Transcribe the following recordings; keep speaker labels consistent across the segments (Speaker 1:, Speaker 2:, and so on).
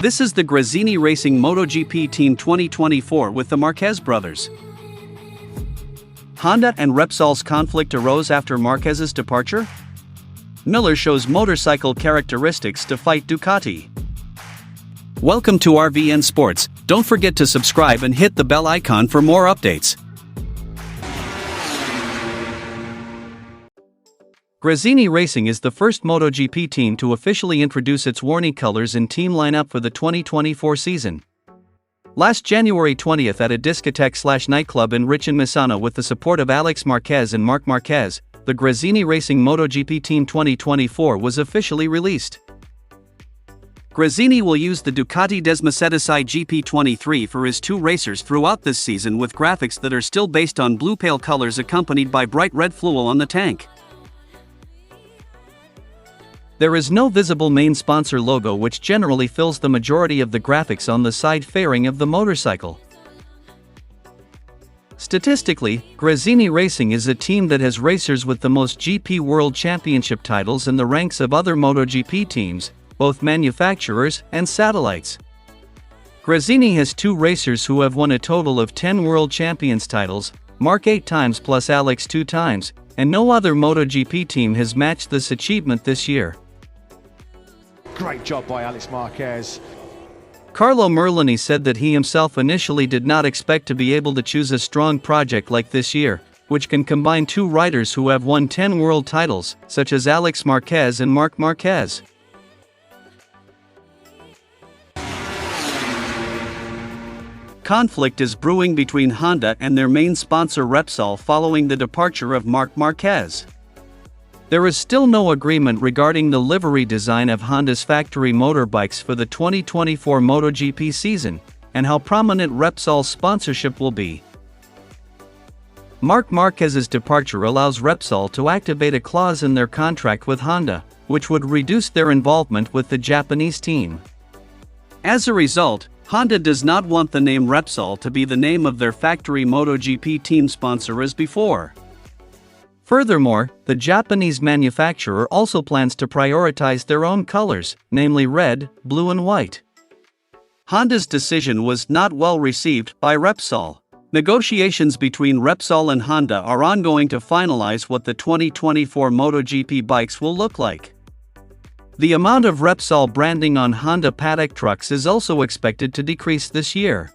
Speaker 1: This is the Gresini Racing MotoGP Team 2024 with the Marquez brothers. Honda and Repsol's conflict arose after Marquez's departure? Miller shows motorcycle characteristics to fight Ducati. Welcome to RVN Sports. Don't forget to subscribe and hit the bell icon for more updates. Gresini Racing is the first MotoGP team to officially introduce its warning colors and team lineup for the 2024 season. Last January 20th at a discotheque/nightclub in Misano with the support of Alex Marquez and Marc Marquez, the Gresini Racing MotoGP Team 2024 was officially released. Gresini will use the Ducati Desmacedessi GP23 for his two racers throughout this season with graphics that are still based on blue pale colors accompanied by bright red fluo on the tank. There is no visible main sponsor logo, which generally fills the majority of the graphics on the side fairing of the motorcycle. Statistically, Gresini Racing is a team that has racers with the most GP World Championship titles in the ranks of other MotoGP teams, both manufacturers and satellites. Gresini has two racers who have won a total of 10 World Champions titles, Marc 8 times plus Alex 2 times, and no other MotoGP team has matched this achievement this year.
Speaker 2: Great job by Alex Marquez.
Speaker 1: Carlo Merlini said that he himself initially did not expect to be able to choose a strong project like this year, which can combine two riders who have won 10 world titles, such as Alex Marquez and Marc Marquez. Conflict is brewing between Honda and their main sponsor Repsol following the departure of Marc Marquez. There is still no agreement regarding the livery design of Honda's factory motorbikes for the 2024 MotoGP season, and how prominent Repsol's sponsorship will be. Marc Marquez's departure allows Repsol to activate a clause in their contract with Honda, which would reduce their involvement with the Japanese team. As a result, Honda does not want the name Repsol to be the name of their factory MotoGP team sponsor as before. Furthermore, the Japanese manufacturer also plans to prioritize their own colors, namely red, blue and white. Honda's decision was not well received by Repsol. Negotiations between Repsol and Honda are ongoing to finalize what the 2024 MotoGP bikes will look like. The amount of Repsol branding on Honda paddock trucks is also expected to decrease this year.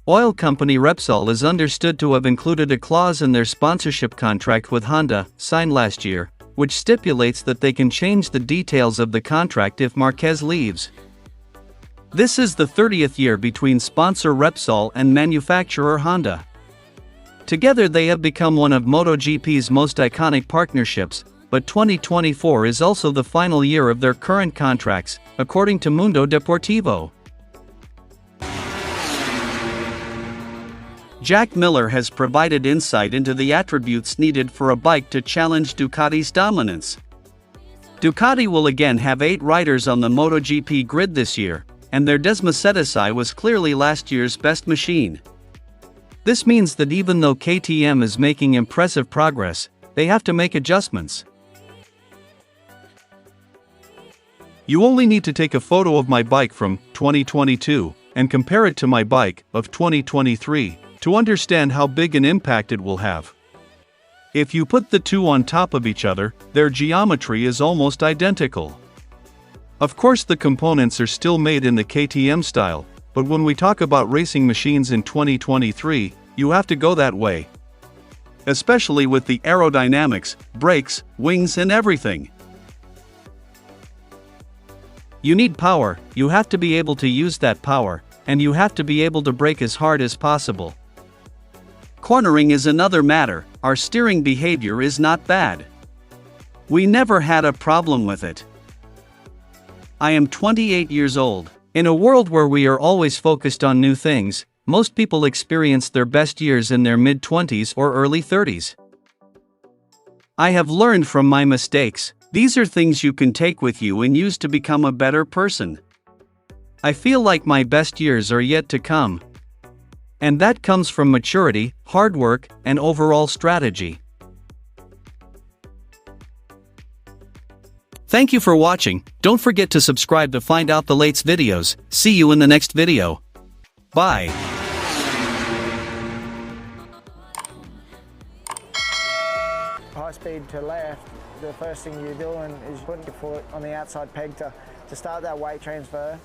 Speaker 1: Oil company Repsol is understood to have included a clause in their sponsorship contract with Honda, signed last year, which stipulates that they can change the details of the contract if Marquez leaves. This is the 30th year between sponsor Repsol and manufacturer Honda. Together they have become one of MotoGP's most iconic partnerships, but 2024 is also the final year of their current contracts, according to Mundo Deportivo. Jack Miller has provided insight into the attributes needed for a bike to challenge Ducati's dominance. Ducati will again have 8 riders on the MotoGP grid this year, and their Desmacedessi was clearly last year's best machine. This means that even though KTM is making impressive progress, they have to make adjustments.
Speaker 3: You only need to take a photo of my bike from 2022 and compare it to my bike of 2023 to understand how big an impact it will have. If you put the two on top of each other, their geometry is almost identical. Of course, the components are still made in the KTM style, but when we talk about racing machines in 2023, you have to go that way. Especially with the aerodynamics, brakes, wings and everything. You need power, you have to be able to use that power, and you have to be able to brake as hard as possible. Cornering is another matter. Our steering behavior is not bad. We never had a problem with it. I am 28 years old. In a world where we are always focused on new things, most people experience their best years in their mid-20s or early 30s. I have learned from my mistakes. These are things you can take with you and use to become a better person. I feel like my best years are yet to come. And that comes from maturity, hard work, and overall strategy.
Speaker 1: Thank you for watching. Don't forget to subscribe to find out the latest videos. See you in the next video. Bye.
Speaker 4: High speed to left, the first thing you're doing is putting your foot on the outside peg to start that weight transfer.